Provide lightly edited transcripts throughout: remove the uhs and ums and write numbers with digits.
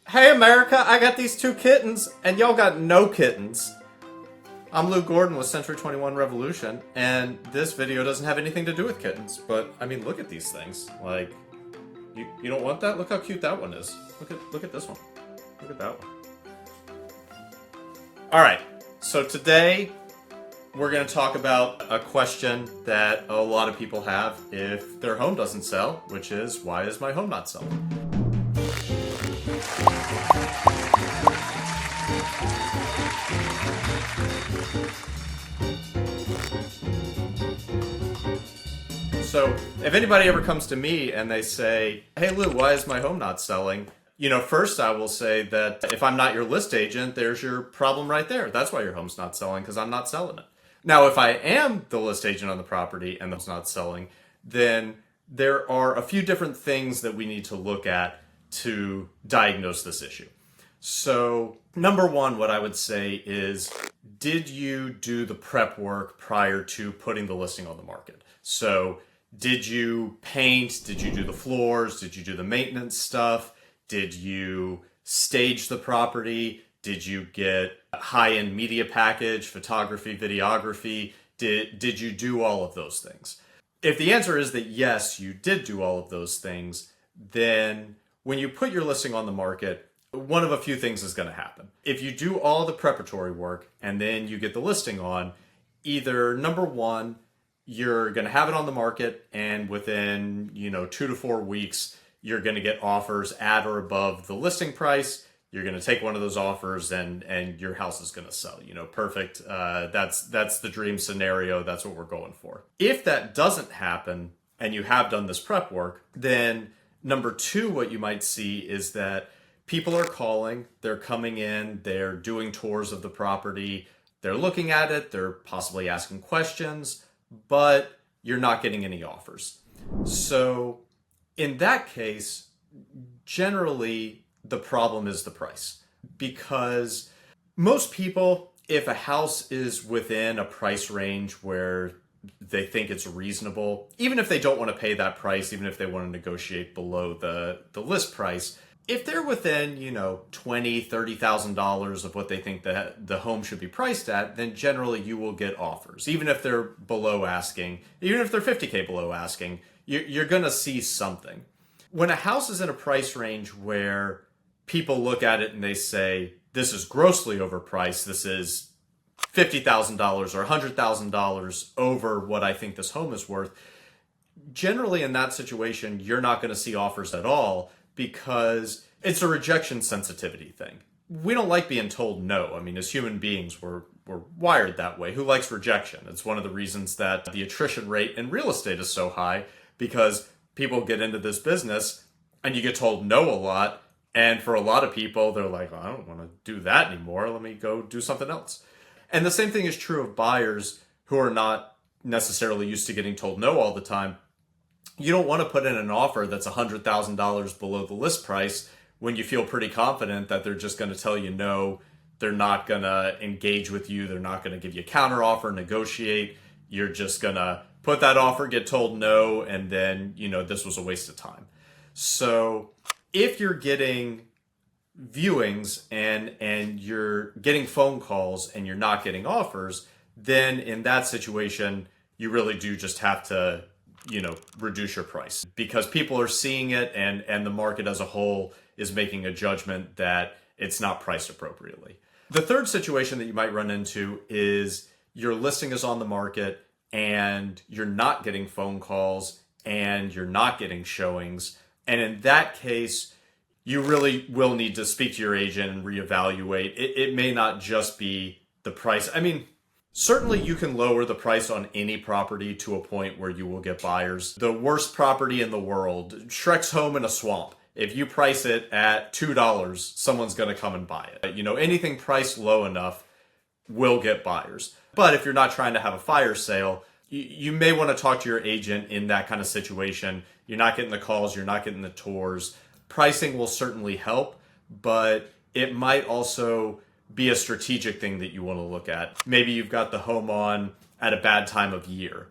Hey America, I got these two kittens, and y'all got no kittens. I'm Luke Gordon with Century 21 Revolution, and this video doesn't have anything to do with kittens, but I mean, look at these things. Like, you don't want that? Look how cute that one is. Look at this one. Look at that one. Alright, so today we're going to talk about a question that a lot of people have if their home doesn't sell, which is, why is my home not selling? So, if anybody ever comes to me and they say, hey Lou, why is my home not selling? First I will say that if I'm not your list agent, there's your problem right there. That's why your home's not selling, because I'm not selling it. Now, if I am the list agent on the property and it's not selling, then there are a few different things that we need to look at to diagnose this issue. So, number one, what I would say is, did you do the prep work prior to putting the listing on the market? So, did you paint? Did you do the floors? Did you do the maintenance stuff? Did you stage the property? Did you get a high-end media package, photography, videography? Did you do all of those things? If the answer is that yes, you did do all of those things, then when you put your listing on the market, one of a few things is going to happen. If you do all the preparatory work and then you get the listing on, either number one, you're going to have it on the market, and within 2 to 4 weeks, you're going to get offers at or above the listing price. You're going to take one of those offers, and your house is going to sell. Perfect. That's the dream scenario. That's what we're going for. If that doesn't happen, and you have done this prep work, then number two, what you might see is that people are calling. They're coming in. They're doing tours of the property. They're looking at it. They're possibly asking questions, but you're not getting any offers. So in that case, generally the problem is the price, because most people, if a house is within a price range where they think it's reasonable, even if they don't want to pay that price, even if they want to negotiate below the list price, if they're within, $20,000, $30,000 of what they think the home should be priced at, then generally you will get offers. Even if they're below asking, even if they're $50K below asking, you're going to see something. When a house is in a price range where people look at it and they say, this is grossly overpriced, this is $50,000 or $100,000 over what I think this home is worth, generally in that situation, you're not going to see offers at all, because it's a rejection sensitivity thing. We don't like being told no. I mean, as human beings, we're wired that way. Who likes rejection? It's one of the reasons that the attrition rate in real estate is so high, because people get into this business and you get told no a lot. And for a lot of people, they're like, I don't want to do that anymore. Let me go do something else. And the same thing is true of buyers who are not necessarily used to getting told no all the time. You don't want to put in an offer that's $100,000 below the list price when you feel pretty confident that they're just going to tell you no, they're not going to engage with you, they're not going to give you a counter offer, negotiate. You're just going to put that offer, get told no, and then, this was a waste of time. So if you're getting viewings and you're getting phone calls and you're not getting offers, then in that situation, you really do just have to reduce your price, because people are seeing it and the market as a whole is making a judgment that it's not priced appropriately. The third situation that you might run into is your listing is on the market and you're not getting phone calls and you're not getting showings. And in that case, you really will need to speak to your agent and reevaluate. It may not just be the price. I mean, certainly you can lower the price on any property to a point where you will get buyers. The worst property in the world, Shrek's home in a swamp. If you price it at $2, someone's going to come and buy it. Anything priced low enough will get buyers. But if you're not trying to have a fire sale, you may want to talk to your agent in that kind of situation. You're not getting the calls, you're not getting the tours. Pricing will certainly help, but it might also be a strategic thing that you want to look at. Maybe you've got the home on at a bad time of year.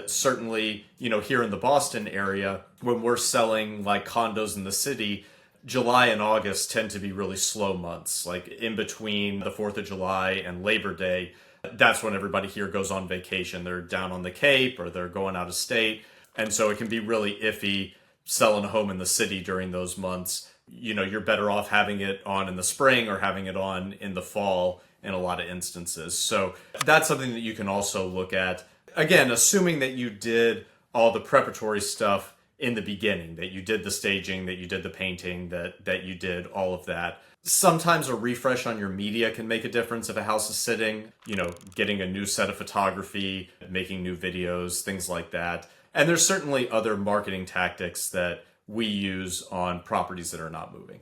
Certainly, here in the Boston area, when we're selling like condos in the city, July and August tend to be really slow months, like in between the 4th of July and Labor Day. That's when everybody here goes on vacation. They're down on the Cape or they're going out of state. And so it can be really iffy selling a home in the city during those months. You know, you're better off having it on in the spring or having it on in the fall in a lot of instances. So that's something that you can also look at. Again, assuming that you did all the preparatory stuff in the beginning, that you did the staging, that you did the painting, that you did all of that. Sometimes a refresh on your media can make a difference if a house is sitting, you know, getting a new set of photography, making new videos, things like that. And there's certainly other marketing tactics that we use on properties that are not moving.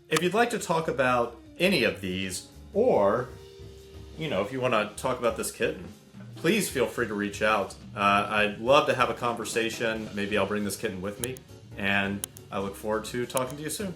If you'd like to talk about any of these, or, you know, if you want to talk about this kitten, please feel free to reach out. I'd love to have a conversation. Maybe I'll bring this kitten with me, and I look forward to talking to you soon.